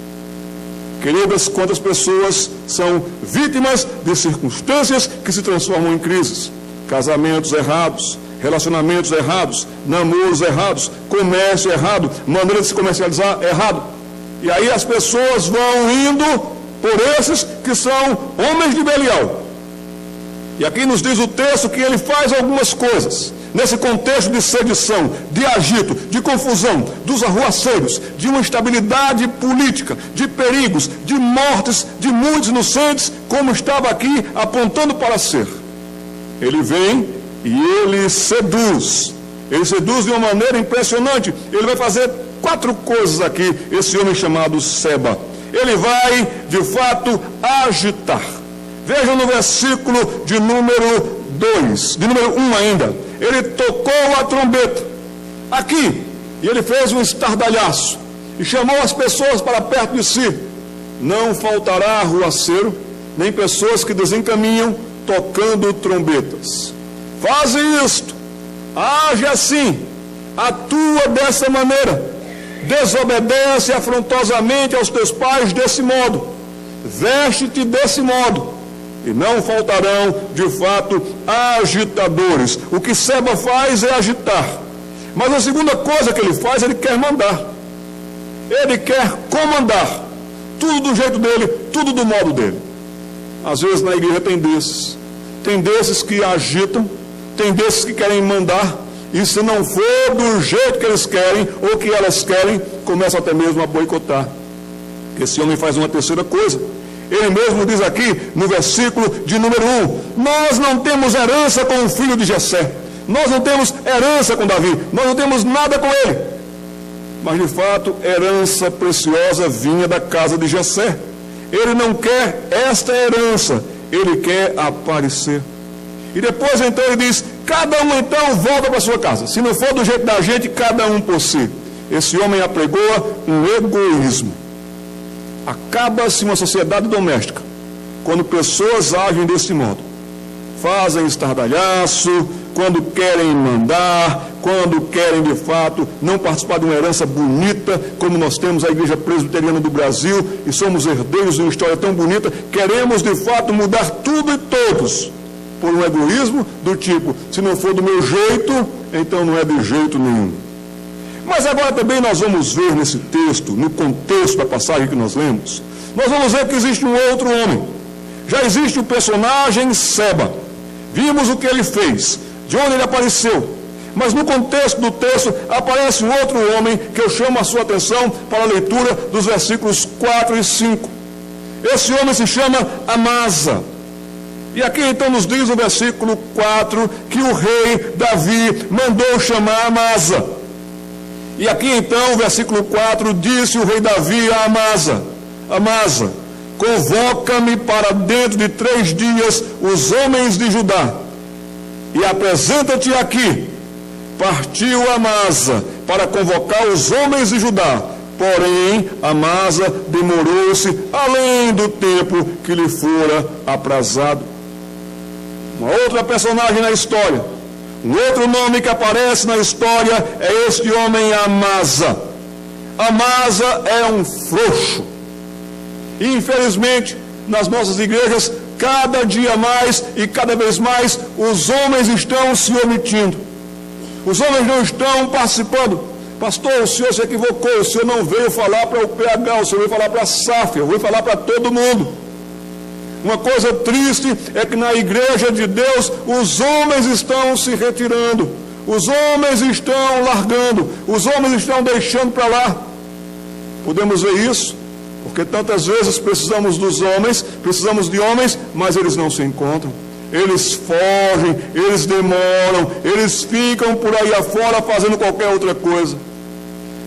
Queridas, quantas pessoas são vítimas de circunstâncias que se transformam em crises? Casamentos errados, relacionamentos errados, namoros errados, comércio errado, maneira de se comercializar errado. E aí as pessoas vão indo por esses que são homens de Belial. E aqui nos diz o texto que ele faz algumas coisas. Nesse contexto de sedição, de agito, de confusão, dos arruaceiros, de uma instabilidade política, de perigos, de mortes, de muitos inocentes, como estava aqui apontando para ser. Ele vem e ele seduz. Ele seduz de uma maneira impressionante. Ele vai fazer 4 coisas aqui, esse homem chamado Seba. Ele vai, de fato, agitar. Vejam no versículo de número 2, de número 1 ainda. Ele tocou a trombeta aqui, e ele fez um estardalhaço, e chamou as pessoas para perto de si. Não faltará arruaceiro, nem pessoas que desencaminham tocando trombetas. Faze isto, age assim, atua dessa maneira, desobedece afrontosamente aos teus pais desse modo, veste-te desse modo, e não faltarão, de fato, agitadores. O que Seba faz é agitar. Mas a segunda coisa que ele faz, ele quer mandar. Ele quer comandar. Tudo do jeito dele, tudo do modo dele. Às vezes na igreja tem desses. Tem desses que agitam, tem desses que querem mandar. E se não for do jeito que eles querem, ou que elas querem, começa até mesmo a boicotar. Esse homem faz uma terceira coisa. Ele mesmo diz aqui no versículo de número 1, nós não temos herança com o filho de Jessé, nós não temos herança com Davi, nós não temos nada com ele. Mas de fato, herança preciosa vinha da casa de Jessé. Ele não quer esta herança, ele quer aparecer. E depois então ele diz, cada um então volta para sua casa. Se não for do jeito da gente, cada um por si. Esse homem apregoa um egoísmo. Acaba-se uma sociedade doméstica quando pessoas agem desse modo. Fazem estardalhaço, quando querem mandar, quando querem de fato não participar de uma herança bonita, como nós temos a Igreja Presbiteriana do Brasil, e somos herdeiros de uma história tão bonita, queremos de fato mudar tudo e todos, por um egoísmo do tipo, se não for do meu jeito, então não é de jeito nenhum. Mas agora também nós vamos ver nesse texto, no contexto da passagem que nós lemos, nós vamos ver que existe um outro homem. Já existe o personagem Seba. Vimos o que ele fez, de onde ele apareceu. Mas no contexto do texto aparece um outro homem que eu chamo a sua atenção para a leitura dos versículos 4 e 5. Esse homem se chama Amasa. E aqui então nos diz o versículo 4 que o rei Davi mandou chamar Amasa. E aqui então o versículo 4 disse o rei Davi a Amasa: Amasa, convoca-me para dentro de 3 dias os homens de Judá e apresenta-te aqui. Partiu Amasa para convocar os homens de Judá, porém Amasa demorou-se além do tempo que lhe fora aprazado. Uma outra personagem na história, um outro nome que aparece na história é este homem Amasa. Amasa é um frouxo. E infelizmente, nas nossas igrejas, cada dia mais e cada vez mais, os homens estão se omitindo. Os homens não estão participando. Pastor, o senhor se equivocou, o senhor não veio falar para o PH, o senhor veio falar para a SAF, eu veio falar para todo mundo. Uma coisa triste é que na igreja de Deus, os homens estão se retirando, os homens estão largando, os homens estão deixando para lá. Podemos ver isso, porque tantas vezes precisamos dos homens, precisamos de homens, mas eles não se encontram. Eles fogem, eles demoram, eles ficam por aí afora fazendo qualquer outra coisa.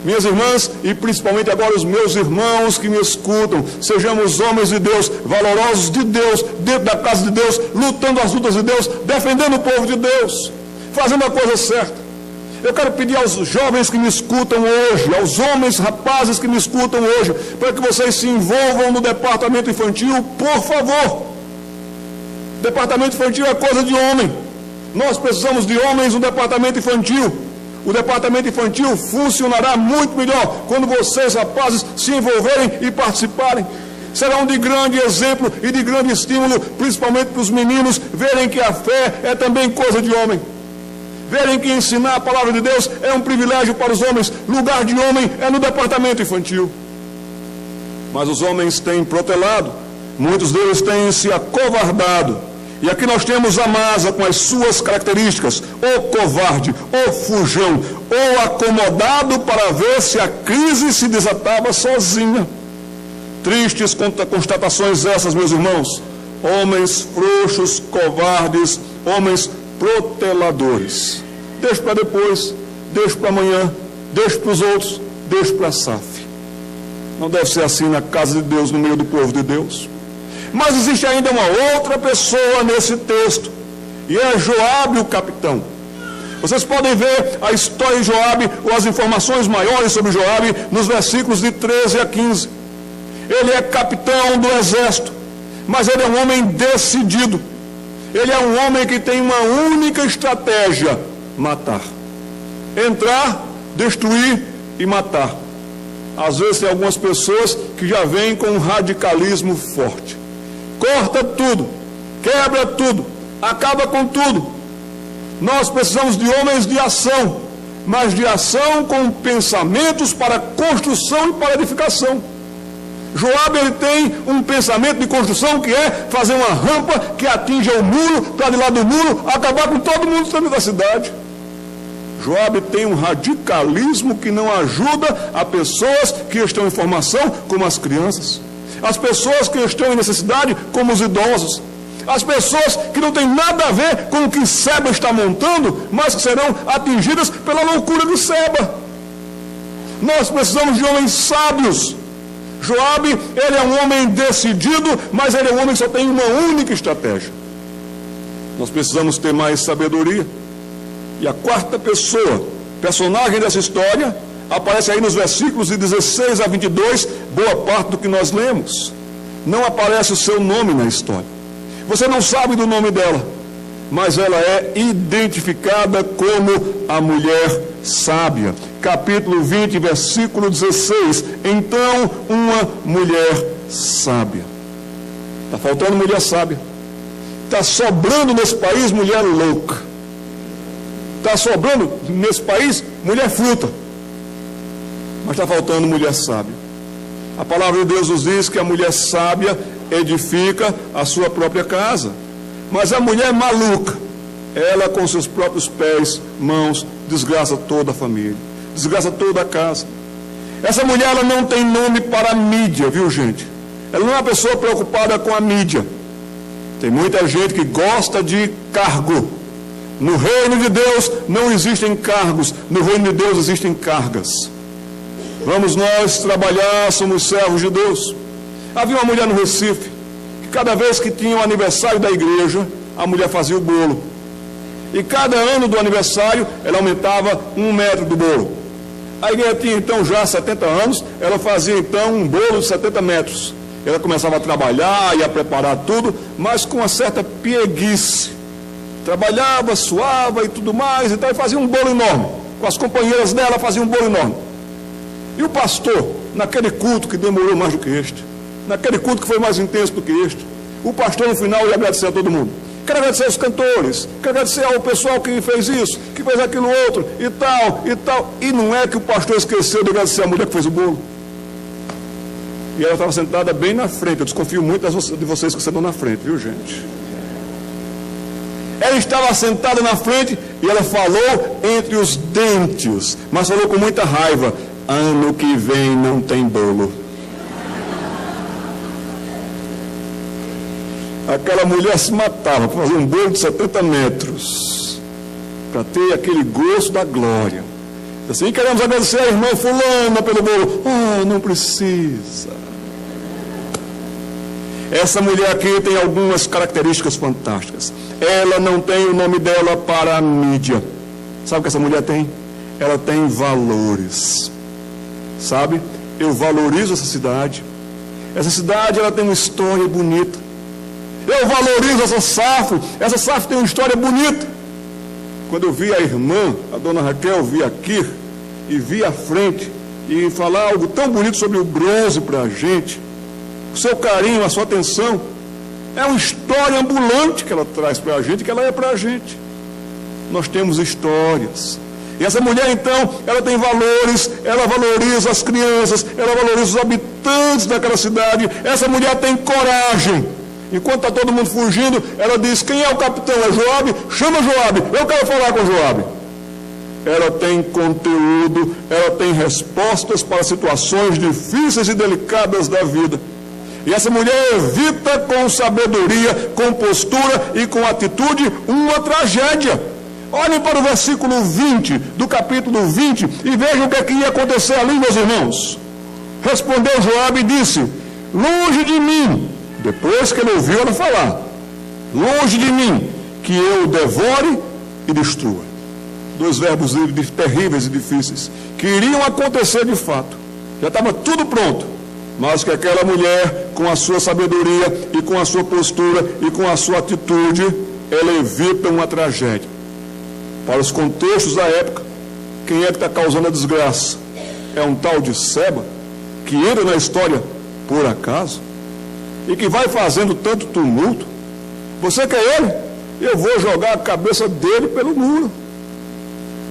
Minhas irmãs, e principalmente agora os meus irmãos que me escutam, sejamos homens de Deus, valorosos de Deus, dentro da casa de Deus, lutando as lutas de Deus, defendendo o povo de Deus, fazendo a coisa certa. Eu quero pedir aos jovens que me escutam hoje, aos homens, rapazes que me escutam hoje, para que vocês se envolvam no departamento infantil, por favor. Departamento infantil é coisa de homem. Nós precisamos de homens no departamento infantil. O departamento infantil funcionará muito melhor quando vocês, rapazes, se envolverem e participarem. Será um de grande exemplo e de grande estímulo, principalmente para os meninos, verem que a fé é também coisa de homem. Verem que ensinar a palavra de Deus é um privilégio para os homens. Lugar de homem é no departamento infantil. Mas os homens têm protelado. Muitos deles têm se acovardado. E aqui nós temos Amasa com as suas características, ou covarde, ou fujão, ou acomodado para ver se a crise se desatava sozinha. Tristes constatações essas, meus irmãos. Homens frouxos, covardes, homens proteladores. Deixo para depois, deixo para amanhã, deixo para os outros, deixo para a SAF. Não deve ser assim na casa de Deus, no meio do povo de Deus. Mas existe ainda uma outra pessoa nesse texto, e é Joabe, o capitão. Vocês podem ver a história de Joabe, ou as informações maiores sobre Joabe, nos versículos de 13 a 15. Ele é capitão do exército, mas ele é um homem decidido. Ele é um homem que tem uma única estratégia: matar. Entrar, destruir e matar. Às vezes tem algumas pessoas que já vêm com um radicalismo forte. Corta tudo, quebra tudo, acaba com tudo. Nós precisamos de homens de ação, mas de ação com pensamentos para construção e para edificação. Joabe, ele tem um pensamento de construção que é fazer uma rampa que atinja o muro, para de lá do muro, acabar com todo mundo dentro da cidade. Joabe tem um radicalismo que não ajuda a pessoas que estão em formação, como as crianças. As pessoas que estão em necessidade, como os idosos. As pessoas que não têm nada a ver com o que Seba está montando, mas que serão atingidas pela loucura de Seba. Nós precisamos de homens sábios. Joabe, ele é um homem decidido, mas ele é um homem que só tem uma única estratégia. Nós precisamos ter mais sabedoria. E a quarta pessoa, personagem dessa história, aparece aí nos versículos de 16 a 22, boa parte do que nós lemos. Não aparece o seu nome na história. Você não sabe do nome dela, mas ela é identificada como a mulher sábia. Capítulo 20, versículo 16. Então, uma mulher sábia. Está faltando mulher sábia. Está sobrando nesse país mulher louca. Está sobrando nesse país mulher fruta. mas está faltando mulher sábia. A palavra de Deus nos diz que a mulher sábia edifica a sua própria casa, mas a mulher maluca, ela com seus próprios pés, mãos, desgraça toda a família, desgraça toda a casa. Essa mulher, ela não tem nome para a mídia, viu, gente? Ela não é uma pessoa preocupada com a mídia. Tem muita gente que gosta de cargo. No reino de Deus não existem cargos, no reino de Deus existem cargas. Vamos nós trabalhar, somos servos de Deus. Havia uma mulher no Recife, que cada vez que tinha o aniversário da igreja, a mulher fazia o bolo. E cada ano do aniversário, ela aumentava 1 metro do bolo. A igreja tinha então já 70 anos, ela fazia então um bolo de 70 metros. Ela começava a trabalhar e a preparar tudo, mas com uma certa pieguice. Trabalhava, suava e tudo mais, então e fazia um bolo enorme. Com as companheiras dela fazia um bolo enorme. E o pastor, naquele culto que demorou mais do que este, naquele culto que foi mais intenso do que este, o pastor no final ia agradecer a todo mundo. Quero agradecer aos cantores, quero agradecer ao pessoal que fez isso, que fez aquilo outro, e tal, e tal. E não é que o pastor esqueceu de agradecer a mulher que fez o bolo. E ela estava sentada bem na frente. Eu desconfio muito de vocês que estão na frente, viu, gente? Ela estava sentada na frente e ela falou entre os dentes, mas falou com muita raiva: ano que vem não tem bolo. Aquela mulher se matava para fazer um bolo de 70 metros, para ter aquele gosto da glória. Assim, queremos agradecer a irmã fulana pelo bolo. Oh, não precisa. Essa mulher aqui tem algumas características fantásticas. Ela não tem o nome dela para a mídia. Sabe o que essa mulher tem? Ela tem valores. Sabe? Eu valorizo essa cidade. Essa cidade, ela tem uma história bonita. Eu valorizo essa SAF. Essa SAF tem uma história bonita. Quando eu vi a irmã, a dona Raquel, vir aqui e vir à frente e falar algo tão bonito sobre o bronze para a gente, o seu carinho, a sua atenção, é uma história ambulante que ela traz para a gente, que ela é para a gente. Nós temos histórias. E essa mulher, então, ela tem valores, ela valoriza as crianças, ela valoriza os habitantes daquela cidade. Essa mulher tem coragem. Enquanto está todo mundo fugindo, ela diz: quem é o capitão? É Joabe? Chama Joabe, eu quero falar com Joabe. Ela tem conteúdo, ela tem respostas para situações difíceis e delicadas da vida. E essa mulher evita com sabedoria, com postura e com atitude uma tragédia. Olhem para o versículo 20 do capítulo 20 e vejam o que é que ia acontecer ali, meus irmãos. Respondeu Joabe e disse: longe de mim, depois que ele ouviu ela falar, longe de mim, que eu o devore e destrua. Dois verbos terríveis e difíceis, que iriam acontecer de fato. Já estava tudo pronto, mas que aquela mulher, com a sua sabedoria e com a sua postura e com a sua atitude, ela evita uma tragédia. Para os contextos da época, quem é que está causando a desgraça? É um tal de Seba, que entra na história por acaso, e que vai fazendo tanto tumulto. Você quer ele? Eu vou jogar a cabeça dele pelo muro.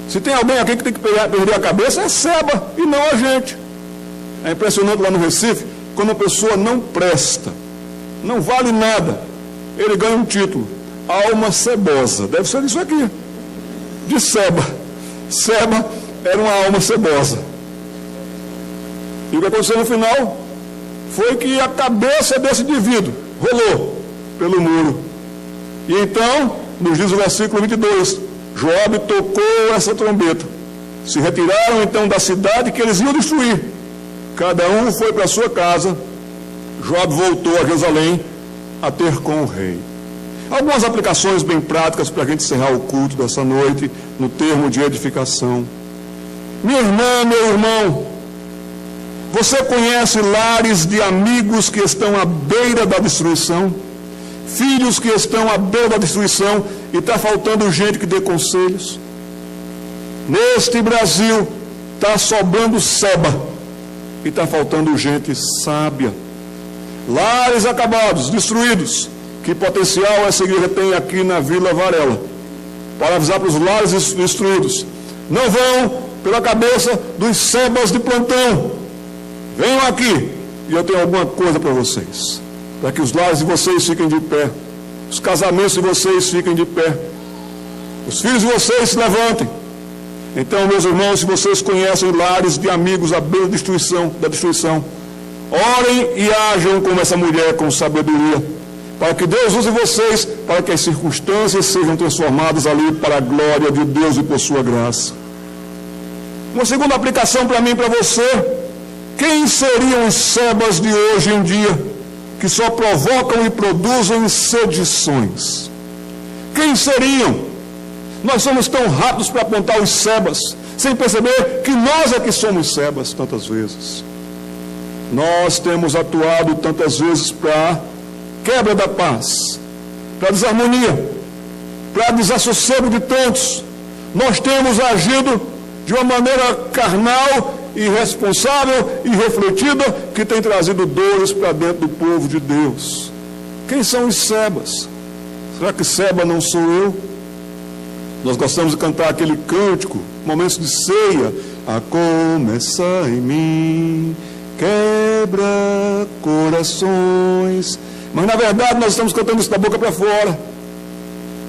Se tem alguém aqui que tem que perder a cabeça, é Seba, e não a gente. É impressionante lá no Recife, quando uma pessoa não presta, não vale nada, ele ganha um título: alma cebosa. Deve ser isso aqui, de Seba. Seba era uma alma cebosa. E o que aconteceu no final foi que a cabeça desse indivíduo rolou pelo muro. E então, nos diz o versículo 22, Joabe tocou essa trombeta. Se retiraram então da cidade que eles iam destruir. Cada um foi para a sua casa. Joabe voltou a Jerusalém a ter com o rei. Algumas aplicações bem práticas para a gente encerrar o culto dessa noite, no termo de edificação. Minha irmã, meu irmão, você conhece lares de amigos que estão à beira da destruição? Filhos que estão à beira da destruição e está faltando gente que dê conselhos? Neste Brasil está sobrando Seba e está faltando gente sábia. Lares acabados, destruídos. Que potencial essa igreja tem aqui na Vila Varela? Para avisar para os lares destruídos: não vão pela cabeça dos sebas de plantão. Venham aqui e eu tenho alguma coisa para vocês, para que os lares de vocês fiquem de pé, os casamentos de vocês fiquem de pé, os filhos de vocês se levantem. Então, meus irmãos, se vocês conhecem lares de amigos à beira da destruição, orem e ajam como essa mulher, com sabedoria, para que Deus use vocês, para que as circunstâncias sejam transformadas ali para a glória de Deus e por sua graça. Uma segunda aplicação para mim e para você: quem seriam os sebas de hoje em dia, que só provocam e produzem sedições? Quem seriam? Nós somos tão rápidos para apontar os sebas, sem perceber que nós é que somos sebas tantas vezes. Nós temos atuado tantas vezes para quebra da paz, para desarmonia, para desassossego de tantos. Nós temos agido de uma maneira carnal, irresponsável, irrefletida, que tem trazido dores para dentro do povo de Deus. Quem são os sebas? Será que seba não sou eu? Nós gostamos de cantar aquele cântico, momentos de ceia. A começar em mim, quebra corações. Mas na verdade nós estamos cantando isso da boca para fora.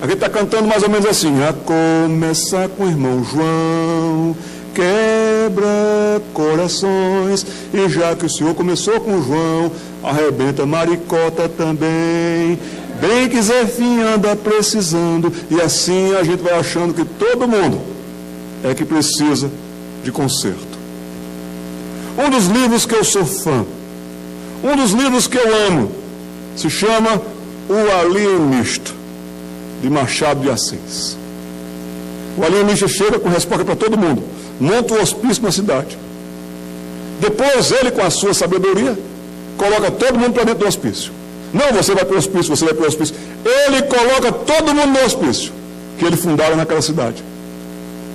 A gente está cantando mais ou menos assim: a começar com o irmão João, quebra corações. E já que o Senhor começou com João, arrebenta Maricota também. Bem que Zé Fim anda precisando. E assim a gente vai achando que todo mundo é que precisa de conserto. Um dos livros que eu sou fã, um dos livros que eu amo, se chama O Alienista, de Machado de Assis. O alienista chega com resposta para todo mundo, monta um hospício na cidade. Depois ele, com a sua sabedoria, coloca todo mundo para dentro do hospício. Não, você vai para o hospício, você vai para o hospício. Ele coloca todo mundo no hospício que ele fundara naquela cidade.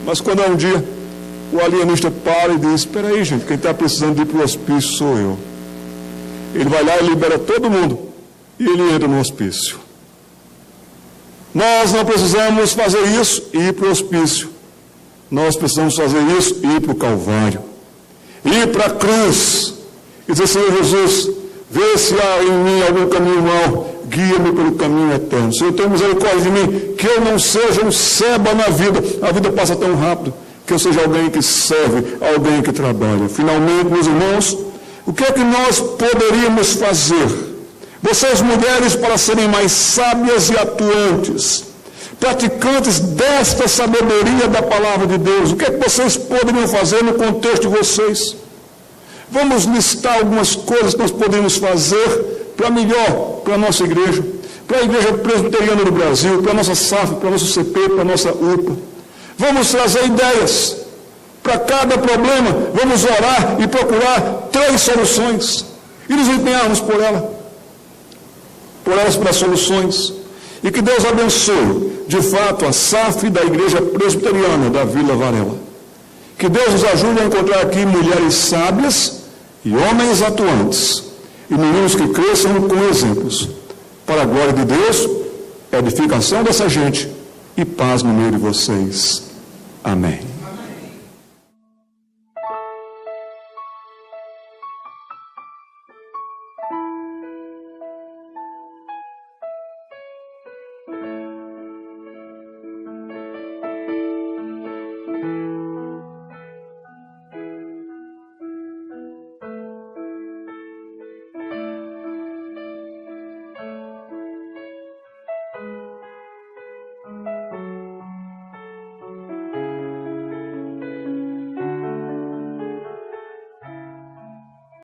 Mas quando é um dia, o alienista para e diz: espera aí, gente, quem está precisando de ir para o hospício sou eu. Ele vai lá e libera todo mundo e ele entra no hospício. Nós não precisamos fazer isso e ir para o hospício. Nós precisamos fazer isso e ir para o Calvário, ir para a cruz e dizer: Senhor Jesus, vê se há em mim algum caminho mau, guia-me pelo caminho eterno. Senhor, tenha misericórdia de mim, que eu não seja um seba na vida. A vida passa tão rápido, que eu seja alguém que serve, alguém que trabalha. Finalmente, meus irmãos, o que é que nós poderíamos fazer? Vocês, mulheres, para serem mais sábias e atuantes, praticantes desta sabedoria da palavra de Deus, o que é que vocês poderiam fazer no contexto de vocês? Vamos listar algumas coisas que nós podemos fazer para melhor, para a nossa igreja, para a Igreja Presbiteriana do Brasil, para a nossa SAF, para o nosso CP, para a nossa UPA. Vamos trazer ideias para cada problema, vamos orar e procurar 3 soluções e nos empenharmos por elas para soluções. E que Deus abençoe, de fato, a SAF da Igreja Presbiteriana da Vila Varela. Que Deus nos ajude a encontrar aqui mulheres sábias e homens atuantes, e meninos que cresçam com exemplos, para a glória de Deus, edificação dessa gente e paz no meio de vocês. Amém.